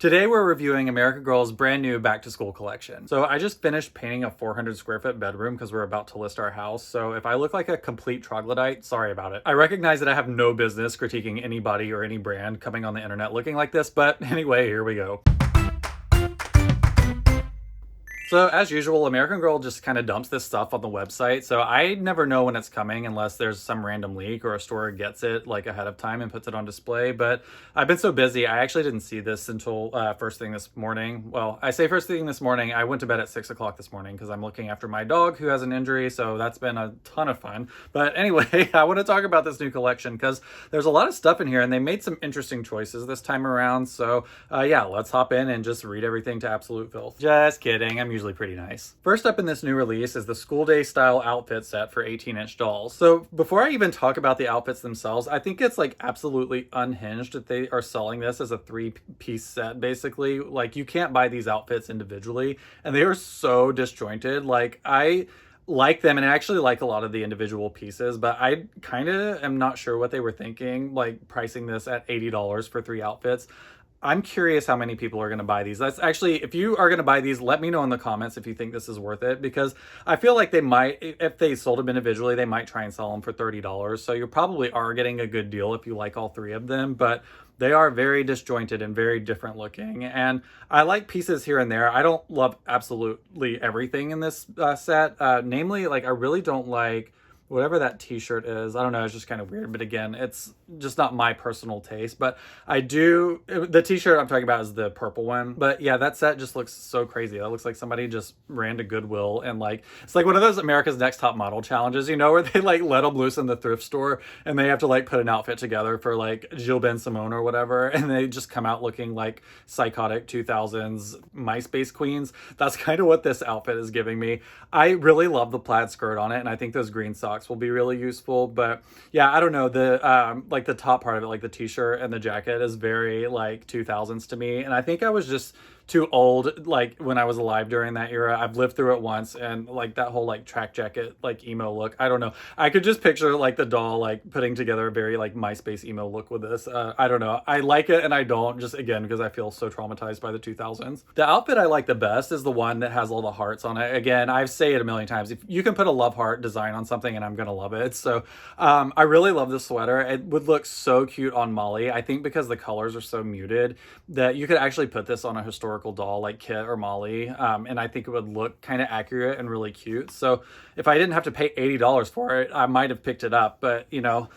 Today we're reviewing American Girl's brand new back to school collection. So I just finished painting a 400 square foot bedroom because we're about to list our house. So if I look like a complete troglodyte, sorry about it. I recognize that I have no business critiquing anybody or any brand coming on the internet looking like this, but anyway, here we go. So as usual, American Girl just kind of dumps this stuff on the website. So I never know when it's coming unless there's some random leak or a store gets it like ahead of time and puts it on display. But I've been so busy, I actually didn't see this until first thing this morning. Well, I say first thing this morning, I went to bed at 6 o'clock this morning because I'm looking after my dog who has an injury. So that's been a ton of fun. But anyway, I want to talk about this new collection because there's a lot of stuff in here and they made some interesting choices this time around. So yeah, let's hop in and just read everything to absolute filth. Just kidding. I'm usually pretty nice. First up in this new release is the school day style outfit set for 18-inch dolls. So before I even talk about the outfits themselves, I think it's like absolutely unhinged that they are selling this as a 3-piece set basically. Like you can't buy these outfits individually and they are so disjointed. Like I like them and I actually like a lot of the individual pieces, but I kind of am not sure what they were thinking, like pricing this at $80 for 3 outfits. I'm curious how many people are going to buy these. That's actually, if you are going to buy these, let me know in the comments if you think this is worth it, because I feel like they might, if they sold them individually, they might try and sell them for $30. So you probably are getting a good deal if you like all 3 of them, but they are very disjointed and very different looking. And I like pieces here and there. I don't love absolutely everything in this set. Namely, like I really don't like whatever that t-shirt is. I don't know, it's just kind of weird, but again, it's just not my personal taste. But I do, the t-shirt I'm talking about is the purple one. But yeah, that set just looks so crazy. That looks like somebody just ran to Goodwill and like, it's like one of those America's Next Top Model challenges, you know, where they like let them loose in the thrift store and they have to like put an outfit together for like Jill Ben Simone or whatever. And they just come out looking like psychotic 2000s MySpace queens. That's kind of what this outfit is giving me. I really love the plaid skirt on it. And I think those green socks will be really useful. But yeah, I don't know, the like the top part of it, like the t-shirt and the jacket is very like 2000s to me, and I think I was just too old like when I was alive during that era. I've lived through it once, and like that whole like track jacket like emo look, I don't know, I could just picture like the doll like putting together a very like MySpace emo look with this. I don't know, I like it and I don't, just again because I feel so traumatized by the 2000s. The outfit I like the best is the one that has all the hearts on it. Again, I say it a million times, if you can put a love heart design on something and I'm gonna love it. So I really love this sweater. It would look so cute on Molly. I think because the colors are so muted that you could actually put this on a historical doll like Kit or Molly, and I think it would look kind of accurate and really cute. So if I didn't have to pay $80 for it, I might have picked it up. But you know,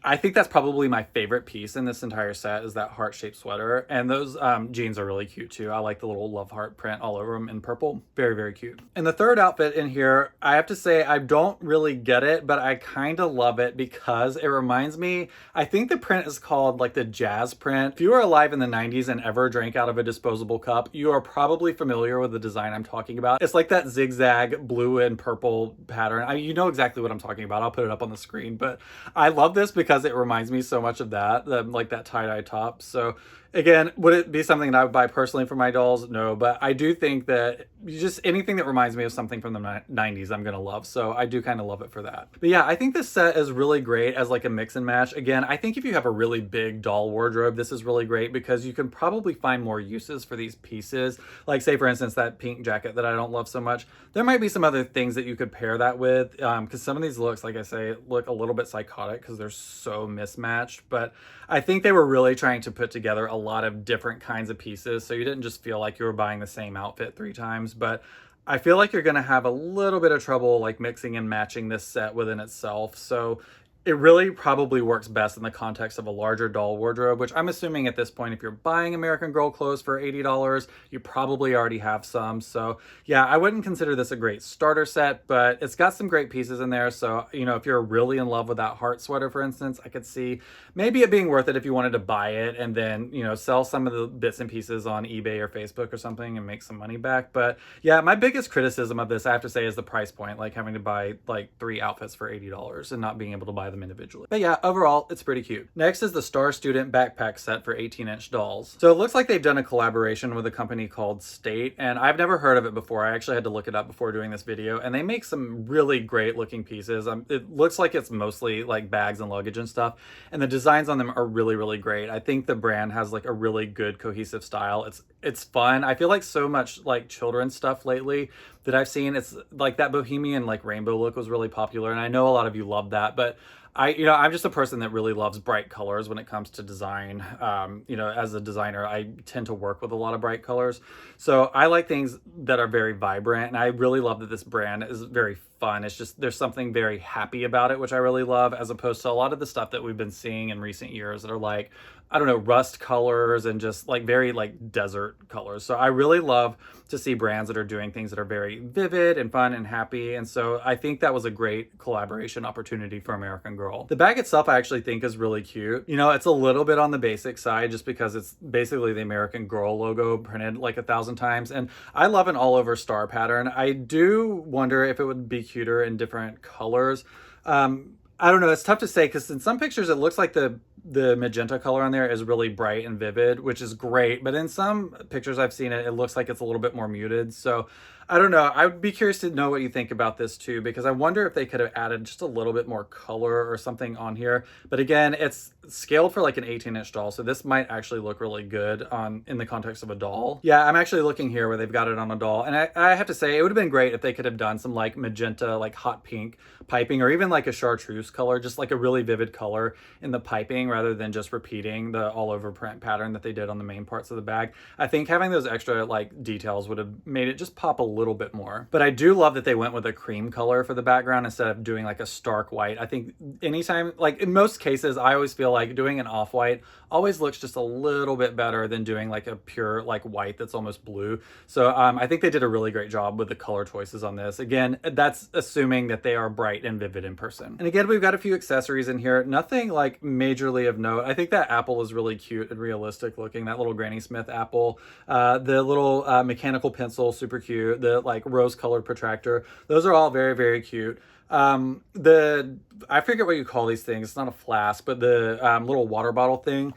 I think that's probably my favorite piece in this entire set is that heart-shaped sweater. And those jeans are really cute too. I like the little love heart print all over them in purple. Very, very cute. And the third outfit in here, I have to say I don't really get it, but I kind of love it because it reminds me, I think the print is called like the jazz print. If you were alive in the 90s and ever drank out of a disposable cup, you are probably familiar with the design I'm talking about. It's like that zigzag blue and purple pattern. You know exactly what I'm talking about. I'll put it up on the screen, but I love this because it reminds me so much of that, like that tie-dye top. So again, would it be something that I would buy personally for my dolls? No, but I do think that just anything that reminds me of something from the 90s, I'm gonna love. So I do kind of love it for that. But yeah, I think this set is really great as like a mix and match. Again, I think if you have a really big doll wardrobe, this is really great because you can probably find more uses for these pieces. Like say for instance, that pink jacket that I don't love so much. There might be some other things that you could pair that with, because some of these looks, like I say, look a little bit psychotic because they're so mismatched. But I think they were really trying to put together a lot of different kinds of pieces, so you didn't just feel like you were buying the same outfit 3 times. But I feel like you're gonna have a little bit of trouble like mixing and matching this set within itself. So it really probably works best in the context of a larger doll wardrobe, which I'm assuming at this point, if you're buying American Girl clothes for $80, you probably already have some. So yeah, I wouldn't consider this a great starter set, but it's got some great pieces in there. So, you know, if you're really in love with that heart sweater, for instance, I could see maybe it being worth it if you wanted to buy it and then, you know, sell some of the bits and pieces on eBay or Facebook or something and make some money back. But yeah, my biggest criticism of this, I have to say, is the price point, like having to buy like 3 outfits for $80 and not being able to buy them individually. But yeah, overall, it's pretty cute. Next is the Star Student backpack set for 18-inch dolls. So it looks like they've done a collaboration with a company called State, and I've never heard of it before. I actually had to look it up before doing this video, and they make some really great looking pieces. It looks like it's mostly like bags and luggage and stuff, and the designs on them are really, really great. I think the brand has like a really good cohesive style. It's fun. I feel like so much like children's stuff lately that I've seen, it's like that bohemian like rainbow look was really popular, and I know a lot of you love that, but I'm just a person that really loves bright colors when it comes to design. As a designer, I tend to work with a lot of bright colors. So I like things that are very vibrant, and I really love that this brand is very fun. It's just, there's something very happy about it, which I really love, as opposed to a lot of the stuff that we've been seeing in recent years that are like, I don't know, rust colors and just like very like desert colors. So I really love to see brands that are doing things that are very vivid and fun and happy. And so I think that was a great collaboration opportunity for American Girl. The bag itself I actually think is really cute. You know, it's a little bit on the basic side just because it's basically the American Girl logo printed like 1,000 times. And I love an all over star pattern. I do wonder if it would be cuter in different colors. I don't know, it's tough to say because in some pictures it looks like the magenta color on there is really bright and vivid, which is great. But in some pictures I've seen it looks like it's a little bit more muted. So I don't know. I would be curious to know what you think about this too, because I wonder if they could have added just a little bit more color or something on here. But again, it's scaled for like an 18-inch doll, so this might actually look really good in the context of a doll. Yeah, I'm actually looking here where they've got it on a doll, and I have to say it would have been great if they could have done some like magenta, like hot pink piping, or even like a chartreuse color, just like a really vivid color in the piping rather than just repeating the all over print pattern that they did on the main parts of the bag. I think having those extra like details would have made it just pop a little bit more. But I do love that they went with a cream color for the background instead of doing like a stark white. I think anytime, like in most cases, I always feel like doing an off-white always looks just a little bit better than doing like a pure like white that's almost blue. So I think they did a really great job with the color choices on this. Again, that's assuming that they are bright and vivid in person. And again, we've got a few accessories in here. Nothing like majorly of note. I think that apple is really cute and realistic looking, that little Granny Smith apple. The little mechanical pencil, super cute. The like rose colored protractor. Those are all very, very cute. I forget what you call these things. It's not a flask, but the little water bottle thing,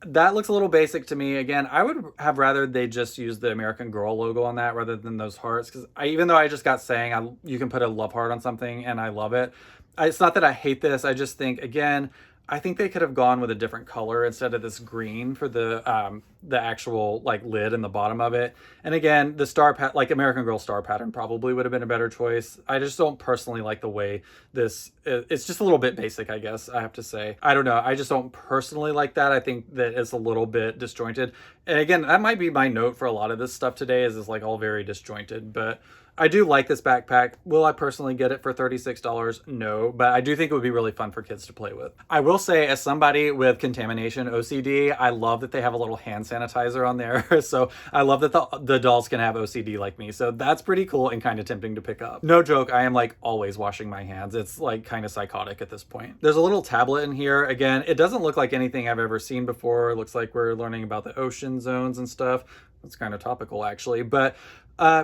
that looks a little basic to me. Again, I would have rather they just use the American Girl logo on that rather than those hearts, because even though I just got saying you can put a love heart on something and I love it, it's not that I hate this. I just think, again, I think they could have gone with a different color instead of this green for the actual like lid and the bottom of it. And again, the like American Girl star pattern probably would have been a better choice. I just don't personally like the way it's just a little bit basic, I guess I have to say. I don't know. I just don't personally like that. I think that it's a little bit disjointed. And again, that might be my note for a lot of this stuff today, is it's like all very disjointed, but I do like this backpack. Will I personally get it for $36? No, but I do think it would be really fun for kids to play with. I will say, as somebody with contamination OCD, I love that they have a little hand sanitizer on there. So I love that the dolls can have OCD like me. So that's pretty cool and kind of tempting to pick up. No joke, I am like always washing my hands. It's like kind of psychotic at this point. There's a little tablet in here. Again, it doesn't look like anything I've ever seen before. It looks like we're learning about the ocean zones and stuff. That's kind of topical actually, but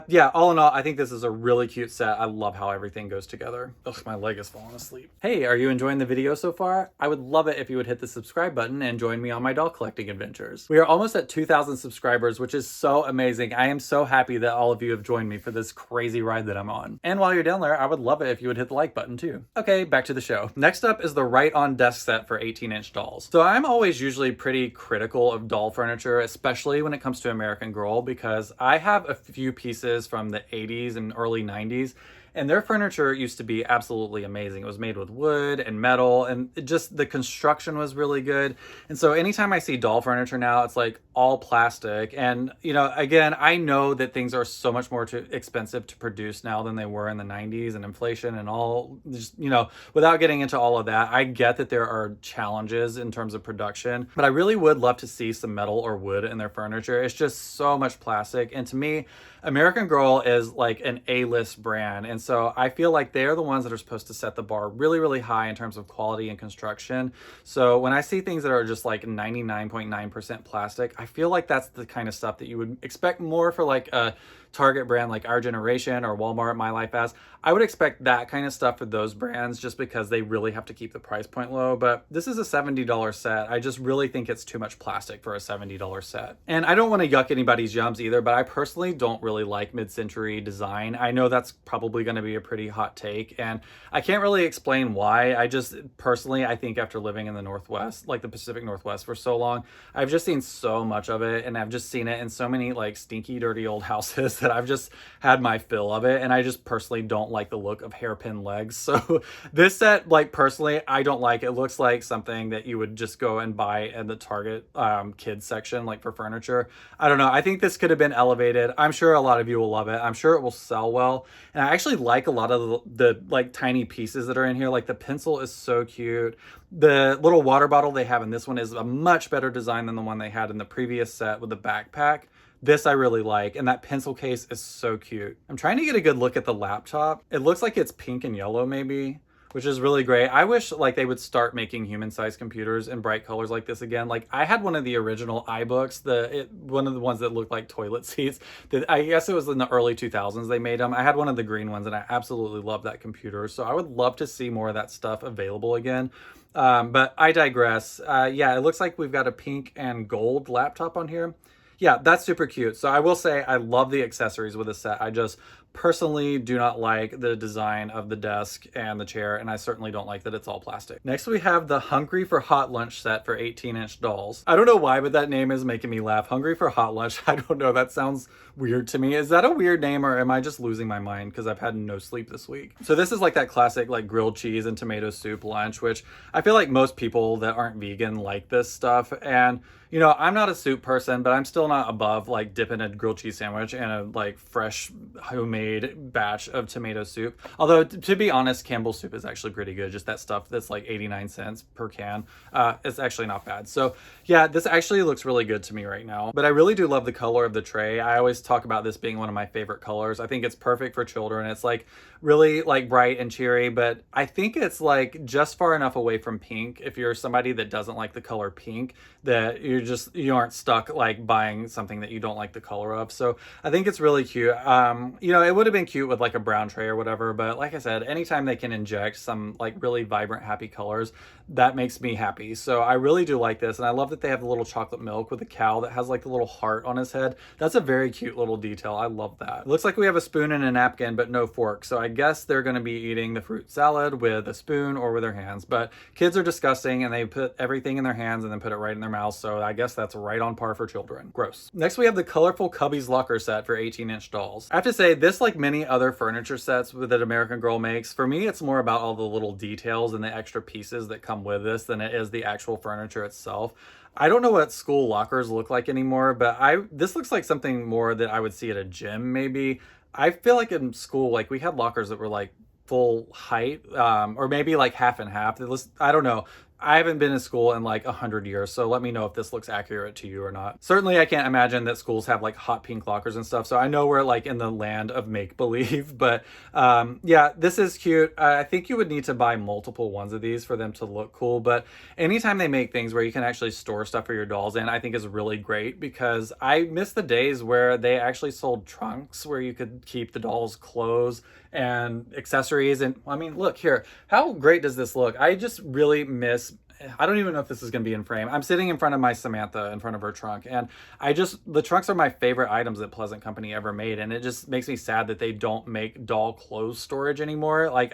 yeah, all in all, I think this is a really cute set. I love how everything goes together. Ugh, my leg is falling asleep. Hey, are you enjoying the video so far? I would love it if you would hit the subscribe button and join me on my doll collecting adventures. We are almost at 2,000 subscribers, which is so amazing. I am so happy that all of you have joined me for this crazy ride that I'm on. And while you're down there, I would love it if you would hit the like button too. Okay, back to the show. Next up is the Right On Desk set for 18-inch dolls. So I'm always usually pretty critical of doll furniture, especially when it comes to American Girl, because I have a few pieces from the 80s and early 90s, and their furniture used to be absolutely amazing. It was made with wood and metal, and the construction was really good. And so anytime I see doll furniture now, it's like all plastic. And, you know, again, I know that things are so much more expensive to produce now than they were in the 90s, and inflation and all, just, you know, without getting into all of that, I get that there are challenges in terms of production, but I really would love to see some metal or wood in their furniture. It's just so much plastic. And to me, American Girl is like an A-list brand. And And so I feel like they're the ones that are supposed to set the bar really, really high in terms of quality and construction. So when I see things that are just like 99.9% plastic, I feel like that's the kind of stuff that you would expect more for like a Target brand like Our Generation or Walmart, My Life As. I would expect that kind of stuff for those brands just because they really have to keep the price point low. But this is a $70 set. I just really think it's too much plastic for a $70 set. And I don't want to yuck anybody's yums either, but I personally don't really like mid-century design. I know that's probably going to be a pretty hot take, and I can't really explain why. I just personally, I think after living in the Northwest, like the Pacific Northwest for so long, I've just seen so much of it, and I've just seen it in so many like stinky, dirty old houses that I've just had my fill of it, and I just personally don't like the look of hairpin legs. So this set, like personally, I don't like. It looks like something that you would just go and buy in the Target kids section, like for furniture. I don't know. I think this could have been elevated. I'm sure a lot of you will love it. I'm sure it will sell well. And I actually like a lot of the like tiny pieces that are in here. Like the pencil is so cute. The little water bottle they have in this one is a much better design than the one they had in the previous set with the backpack. This I really like, and that pencil case is so cute. I'm trying to get a good look at the laptop. It looks like it's pink and yellow maybe, which is really great. I wish like they would start making human-sized computers in bright colors like this again. Like I had one of the original iBooks, one of the ones that looked like toilet seats. I guess it was in the early 2000s they made them. I had one of the green ones, and I absolutely love that computer. So I would love to see more of that stuff available again. But I digress. Yeah, it looks like we've got a pink and gold laptop on here. Yeah, that's super cute. So I will say I love the accessories with this set. I just personally do not like the design of the desk and the chair, and I certainly don't like that it's all plastic. Next we have the Hungry for Hot Lunch set for 18-inch dolls. I don't know why, but that name is making me laugh. Hungry for Hot Lunch. I don't know. That sounds weird to me. Is that a weird name, or am I just losing my mind because I've had no sleep this week? So this is like that classic like grilled cheese and tomato soup lunch, which I feel like most people that aren't vegan like this stuff. And you know, I'm not a soup person, but I'm still not above like dipping a grilled cheese sandwich in a like fresh homemade batch of tomato soup. Although to be honest, Campbell's soup is actually pretty good. Just that stuff that's like 89 cents per can. It's actually not bad. So yeah, this actually looks really good to me right now. But I really do love the color of the tray. I always talk about this being one of my favorite colors. I think it's perfect for children. It's like really like bright and cheery, but I think it's like just far enough away from pink if you're somebody that doesn't like the color pink, that you aren't stuck like buying something that you don't like the color of. So I think it's really cute. You know, it would have been cute with like a brown tray or whatever, but like I said, anytime they can inject some like really vibrant, happy colors, that makes me happy. So I really do like this, and I love that they have the little chocolate milk with a cow that has like the little heart on his head. That's a very cute little detail. I love that. It looks like we have a spoon and a napkin, but no fork. So I guess they're going to be eating the fruit salad with a spoon or with their hands. But kids are disgusting, and they put everything in their hands and then put it right in their mouths. So I guess that's right on par for children. Gross. Next, we have the colorful Cubbies Locker Set for 18-inch dolls. I have to say, this, like many other furniture sets that American Girl makes, for me, it's more about all the little details and the extra pieces that come with this than it is the actual furniture itself. I don't know what school lockers look like anymore, but this looks like something more that I would see at a gym maybe. I feel like in school, like we had lockers that were like full height, or maybe like half and half. I don't know. I haven't been in school in like 100 years, so let me know if this looks accurate to you or not. Certainly, I can't imagine that schools have like hot pink lockers and stuff, so I know we're like in the land of make-believe, but yeah, this is cute. I think you would need to buy multiple ones of these for them to look cool, but anytime they make things where you can actually store stuff for your dolls in, I think is really great, because I miss the days where they actually sold trunks where you could keep the dolls' clothes and accessories. And I mean, look here, how great does this look? I just really miss, I don't even know if this is going to be in frame. I'm sitting in front of my Samantha, in front of her trunk, and the trunks are my favorite items that Pleasant Company ever made, and it just makes me sad that they don't make doll clothes storage anymore. Like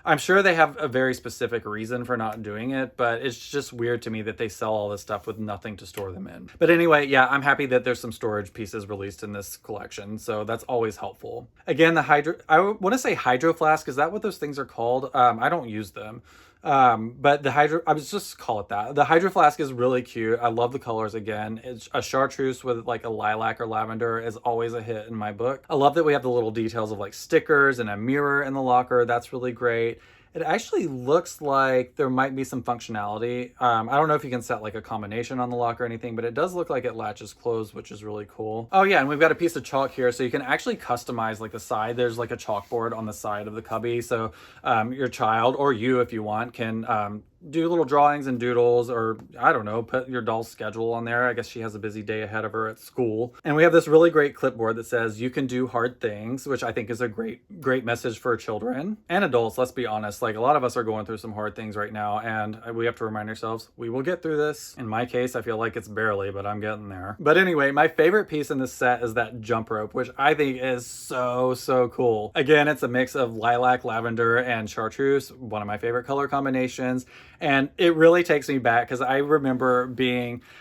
I'm sure they have a very specific reason for not doing it, but it's just weird to me that they sell all this stuff with nothing to store them in. But anyway, yeah, I'm happy that there's some storage pieces released in this collection, so that's always helpful. Again, I want to say hydro flask. Is that what those things are called? I don't use them. But I was just call it that. The hydro flask is really cute. I love the colors again. It's a chartreuse with like a lilac or lavender is always a hit in my book. I love that we have the little details of like stickers and a mirror in the locker. That's really great. It actually looks like there might be some functionality. I don't know if you can set like a combination on the lock or anything, but it does look like it latches closed, which is really cool. Oh yeah, and we've got a piece of chalk here, so you can actually customize like the side. There's like a chalkboard on the side of the cubby, so your child or you, if you want, can do little drawings and doodles, or I don't know, put your doll's schedule on there. I guess she has a busy day ahead of her at school. And we have this really great clipboard that says you can do hard things, which I think is a great message for children and adults. Let's be honest, like a lot of us are going through some hard things right now, and we have to remind ourselves we will get through this. In my case, I feel like it's barely, but I'm getting there. But anyway, my favorite piece in this set is that jump rope, which I think is so cool. Again, it's a mix of lilac, lavender, and chartreuse, one of my favorite color combinations. And it really takes me back because I remember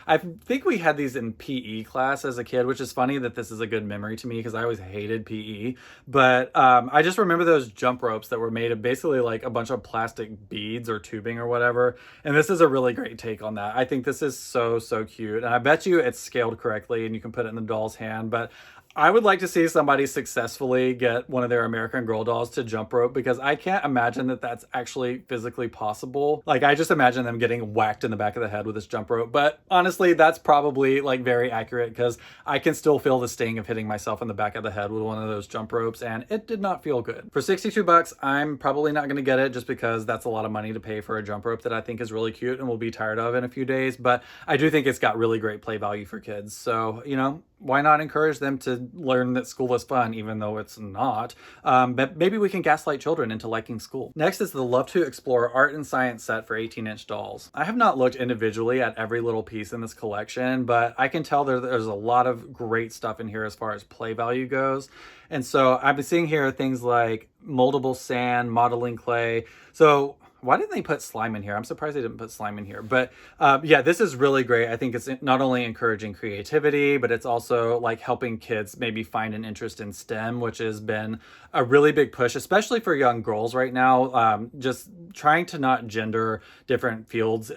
I think we had these in PE class as a kid, which is funny that this is a good memory to me because I always hated PE. But I just remember those jump ropes that were made of basically like a bunch of plastic beads or tubing or whatever. And this is a really great take on that. I think this is so cute. And I bet you it's scaled correctly and you can put it in the doll's hand. But I would like to see somebody successfully get one of their American Girl dolls to jump rope, because I can't imagine that that's actually physically possible. Like, I just imagine them getting whacked in the back of the head with this jump rope. But honestly, that's probably like very accurate, because I can still feel the sting of hitting myself in the back of the head with one of those jump ropes, and it did not feel good. For 62 bucks, I'm probably not going to get it just because that's a lot of money to pay for a jump rope that I think is really cute and will be tired of in a few days. But I do think it's got really great play value for kids. So, you know, why not encourage them to learn that school is fun, even though it's not? But maybe we can gaslight children into liking school. Next is the Love to Explore Art and Science set for 18-inch dolls. I have not looked individually at every little piece in this collection, but I can tell there's a lot of great stuff in here as far as play value goes. And so I've been seeing here things like moldable sand, modeling clay. So why didn't they put slime in here? I'm surprised they didn't put slime in here. But yeah, this is really great. I think it's not only encouraging creativity, but it's also like helping kids maybe find an interest in STEM, which has been a really big push, especially for young girls right now. Just trying to not gender different fields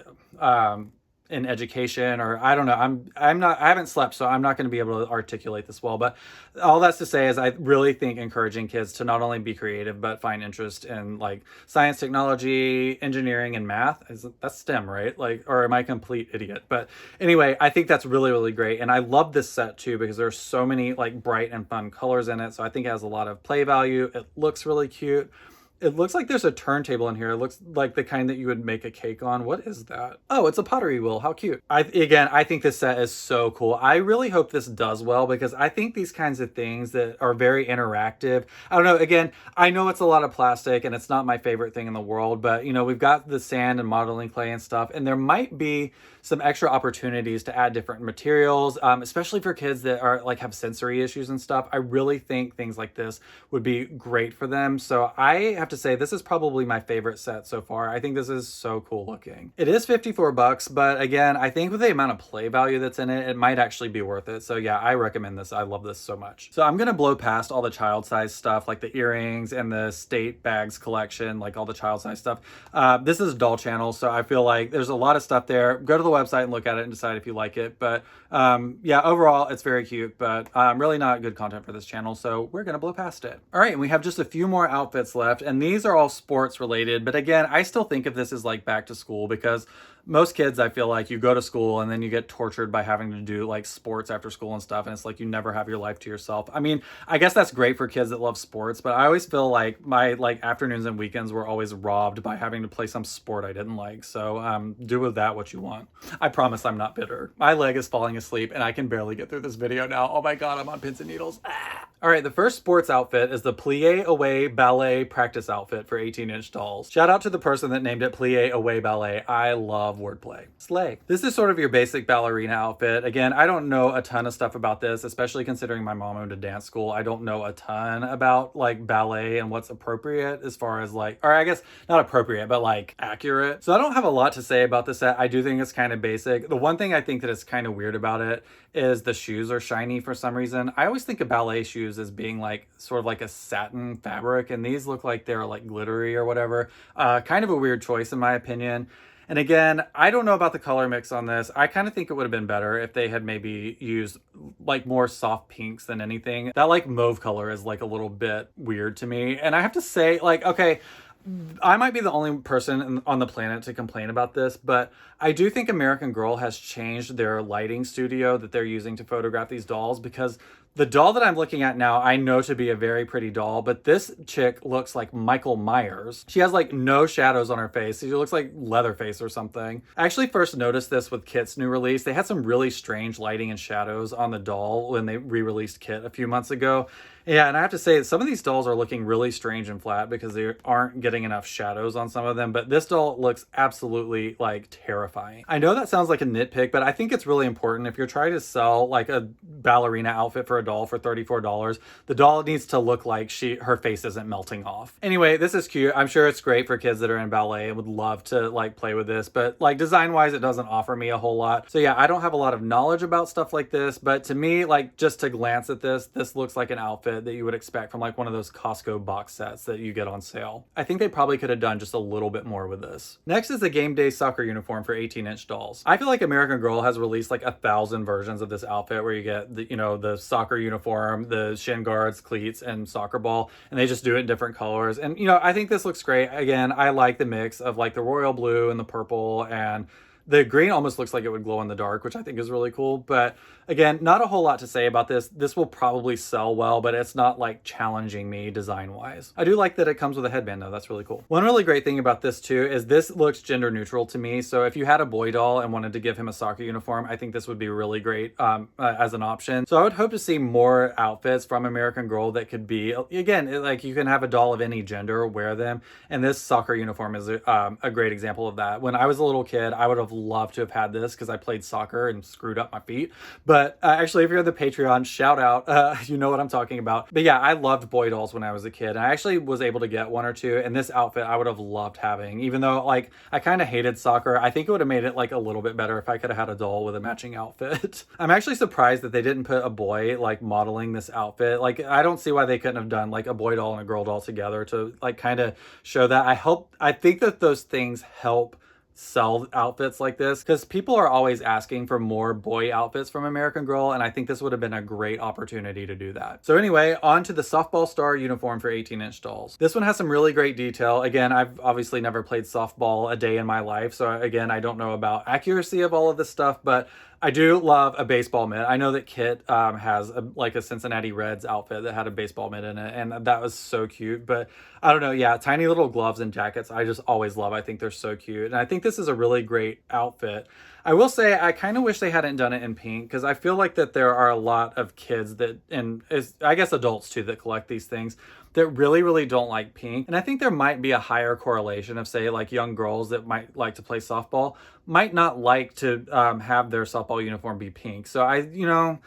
in education, or I don't know. I haven't slept, so I'm not going to be able to articulate this well. But all that's to say is I really think encouraging kids to not only be creative, but find interest in like science, technology, engineering, and math. That's STEM, right? Like, or am I a complete idiot? But anyway, I think that's really great. And I love this set too, because there's so many like bright and fun colors in it. So I think it has a lot of play value. It looks really cute. It looks like there's a turntable in here. It looks like the kind that you would make a cake on. What is that? Oh, it's a pottery wheel. How cute. I think this set is so cool. I really hope this does well, because I think these kinds of things that are very interactive. I don't know. Again, I know it's a lot of plastic and it's not my favorite thing in the world, but you know, we've got the sand and modeling clay and stuff, and there might be some extra opportunities to add different materials, especially for kids that are like have sensory issues and stuff. I really think things like this would be great for them. So I have to say this is probably my favorite set so far. I think this is so cool looking. It is 54 bucks, but again, I think with the amount of play value that's in it, it might actually be worth it. So yeah, I recommend this. I love this so much. So I'm gonna blow past all the child size stuff, like the earrings and the state bags collection, like all the child size stuff. This is doll channel, so I feel like there's a lot of stuff there. Go to the website and look at it and decide if you like it. But yeah, overall it's very cute, but really not good content for this channel, so we're gonna blow past it. All right, and we have just a few more outfits left, and these are all sports related, but again, I still think of this as like back to school, because most kids, I feel like you go to school and then you get tortured by having to do like sports after school and stuff, and it's like you never have your life to yourself. I mean, I guess that's great for kids that love sports, but I always feel like my like afternoons and weekends were always robbed by having to play some sport I didn't like. So do with that what you want. I promise I'm not bitter. My leg is falling asleep and I can barely get through this video now. Oh my god, I'm on pins and needles. All right, the first sports outfit is the Plie Away Ballet practice outfit for 18-inch dolls. Shout out to the person that named it Plie Away Ballet. I love wordplay. Slay. This is sort of your basic ballerina outfit. Again, I don't know a ton of stuff about this, especially considering my mom owned a dance school. I don't know a ton about like ballet and what's appropriate as far as like, or I guess not appropriate, but like accurate. So I don't have a lot to say about this set. I do think it's kind of basic. The one thing I think that is kind of weird about it is the shoes are shiny for some reason. I always think of ballet shoes as being like sort of like a satin fabric, and these look like they're like glittery or whatever. Kind of a weird choice in my opinion. And again, I don't know about the color mix on this. I kind of think it would have been better if they had maybe used like more soft pinks than anything. That like mauve color is like a little bit weird to me. And I have to say, like, okay, I might be the only person on the planet to complain about this, but I do think American Girl has changed their lighting studio that they're using to photograph these dolls, because the doll that I'm looking at now, I know to be a very pretty doll, but this chick looks like Michael Myers. She has like no shadows on her face. She looks like Leatherface or something. I actually first noticed this with Kit's new release. They had some really strange lighting and shadows on the doll when they re-released Kit a few months ago. Yeah, and I have to say, some of these dolls are looking really strange and flat because they aren't getting enough shadows on some of them, but this doll looks absolutely, like, terrifying. I know that sounds like a nitpick, but I think it's really important. If you're trying to sell, like, a ballerina outfit for a doll for $34, the doll needs to look like her face isn't melting off. Anyway, this is cute. I'm sure it's great for kids that are in ballet and would love to, like, play with this, but, like, design-wise, it doesn't offer me a whole lot. So yeah, I don't have a lot of knowledge about stuff like this, but to me, like, just to glance at this looks like an outfit that you would expect from like one of those Costco box sets that you get on sale. I think they probably could have done just a little bit more with this. Next is the game day soccer uniform for 18-inch dolls. I feel like American Girl has released like 1,000 versions of this outfit where you get the, the soccer uniform, the shin guards, cleats, and soccer ball, and they just do it in different colors. And I think this looks great. Again, I like the mix of like the royal blue and the purple, and the green almost looks like it would glow in the dark, which I think is really cool. But again, not a whole lot to say about this. This will probably sell well, but it's not like challenging me design-wise. I do like that it comes with a headband though. That's really cool. One really great thing about this too is this looks gender neutral to me. So if you had a boy doll and wanted to give him a soccer uniform, I think this would be really great as an option. So I would hope to see more outfits from American Girl that could be, again, like you can have a doll of any gender wear them. And this soccer uniform is a great example of that. When I was a little kid, I would have loved to have had this because I played soccer and screwed up my feet. But actually, if you're on the Patreon, shout out. You know what I'm talking about. But yeah, I loved boy dolls when I was a kid. And I actually was able to get one or two. And this outfit I would have loved having, even though like I kind of hated soccer. I think it would have made it like a little bit better if I could have had a doll with a matching outfit. I'm actually surprised that they didn't put a boy like modeling this outfit. Like I don't see why they couldn't have done like a boy doll and a girl doll together to like kind of show that. I think that those things help sell outfits like this because people are always asking for more boy outfits from American Girl, and I think this would have been a great opportunity to do that. So anyway, on to the softball star uniform for 18-inch dolls. This one has some really great detail. Again, I've obviously never played softball a day in my life, so again, I don't know about accuracy of all of this stuff, but I do love a baseball mitt. I know that Kit has like a Cincinnati Reds outfit that had a baseball mitt in it, and that was so cute. But I don't know, yeah, tiny little gloves and jackets I just always love. I think they're so cute, and I think this is a really great outfit. I will say I kind of wish they hadn't done it in pink because I feel like that there are a lot of kids that, and I guess adults too, that collect these things that really don't like pink. And I think there might be a higher correlation of, say, like young girls that might like to play softball might not like to have their softball uniform be pink. So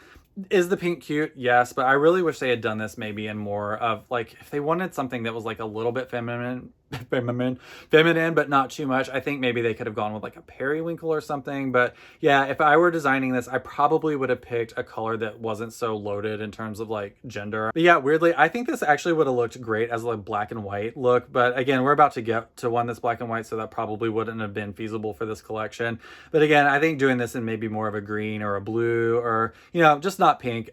is the pink cute? Yes, but I really wish they had done this maybe in more of like, if they wanted something that was like a little bit feminine, but not too much. I think maybe they could have gone with like a periwinkle or something. But yeah, if I were designing this, I probably would have picked a color that wasn't so loaded in terms of like gender. But yeah, weirdly, I think this actually would have looked great as a black and white look. But again, we're about to get to one that's black and white, so that probably wouldn't have been feasible for this collection. But again, I think doing this in maybe more of a green or a blue or, just not pink.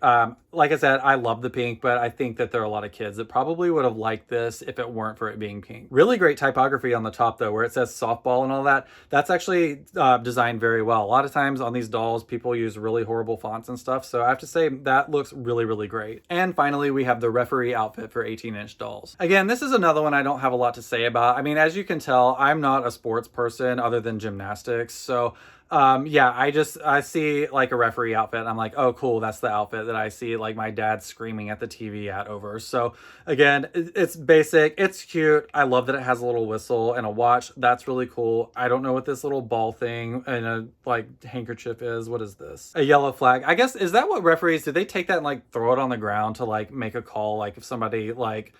Like I said, I love the pink, but I think that there are a lot of kids that probably would have liked this if it weren't for it being pink. Really great typography on the top though, where it says softball and all that. That's actually designed very well. A lot of times on these dolls, people use really horrible fonts and stuff. So I have to say that looks really great. And finally, we have the referee outfit for 18-inch dolls. Again, this is another one I don't have a lot to say about. I mean, as you can tell, I'm not a sports person other than gymnastics. So yeah, I see like a referee outfit and I'm like, oh cool, that's the outfit that I see like my dad screaming at the TV at over. So again, it's basic, it's cute. I love that it has a little whistle and a watch. That's really cool. I don't know what this little ball thing and a like handkerchief is. What is this? A yellow flag. I guess, is that what referees, do they take that and like throw it on the ground to like make a call? Like if somebody like,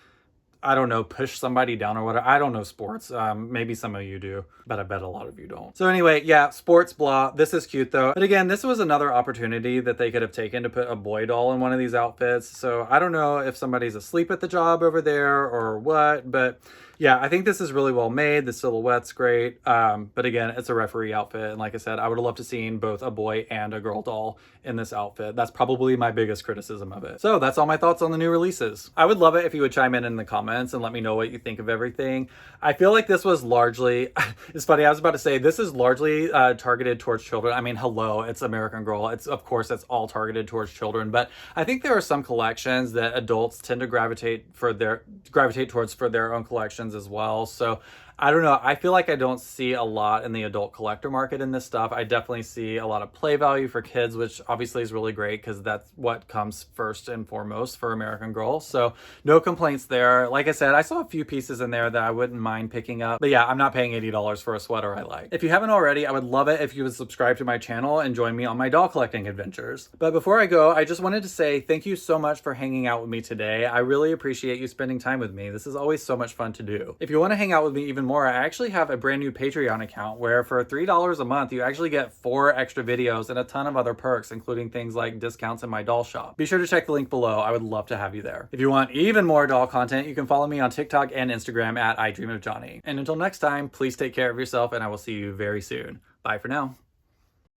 I don't know, push somebody down or whatever. I don't know sports. Maybe some of you do, but I bet a lot of you don't. So anyway, yeah, sports blah. This is cute though. But again, this was another opportunity that they could have taken to put a boy doll in one of these outfits. So I don't know if somebody's asleep at the job over there or what, but Yeah, I think this is really well made. The silhouette's great. But again, it's a referee outfit. And like I said, I would have loved to seen both a boy and a girl doll in this outfit. That's probably my biggest criticism of it. So that's all my thoughts on the new releases. I would love it if you would chime in the comments and let me know what you think of everything. I feel like this was largely, it's funny, I was about to say, this is largely targeted towards children. I mean, hello, it's American Girl. It's, of course, it's all targeted towards children. But I think there are some collections that adults tend to gravitate towards for their own collections as well. So I don't know. I feel like I don't see a lot in the adult collector market in this stuff. I definitely see a lot of play value for kids, which obviously is really great because that's what comes first and foremost for American Girl. So no complaints there. Like I said, I saw a few pieces in there that I wouldn't mind picking up. But yeah, I'm not paying $80 for a sweater I like. If you haven't already, I would love it if you would subscribe to my channel and join me on my doll collecting adventures. But before I go, I just wanted to say thank you so much for hanging out with me today. I really appreciate you spending time with me. This is always so much fun to do. If you want to hang out with me even more, I actually have a brand new Patreon account where for $3 a month, you actually get 4 extra videos and a ton of other perks, including things like discounts in my doll shop. Be sure to check the link below. I would love to have you there. If you want even more doll content, you can follow me on TikTok and Instagram at I Dream of Johnny. And until next time, please take care of yourself and I will see you very soon. Bye for now.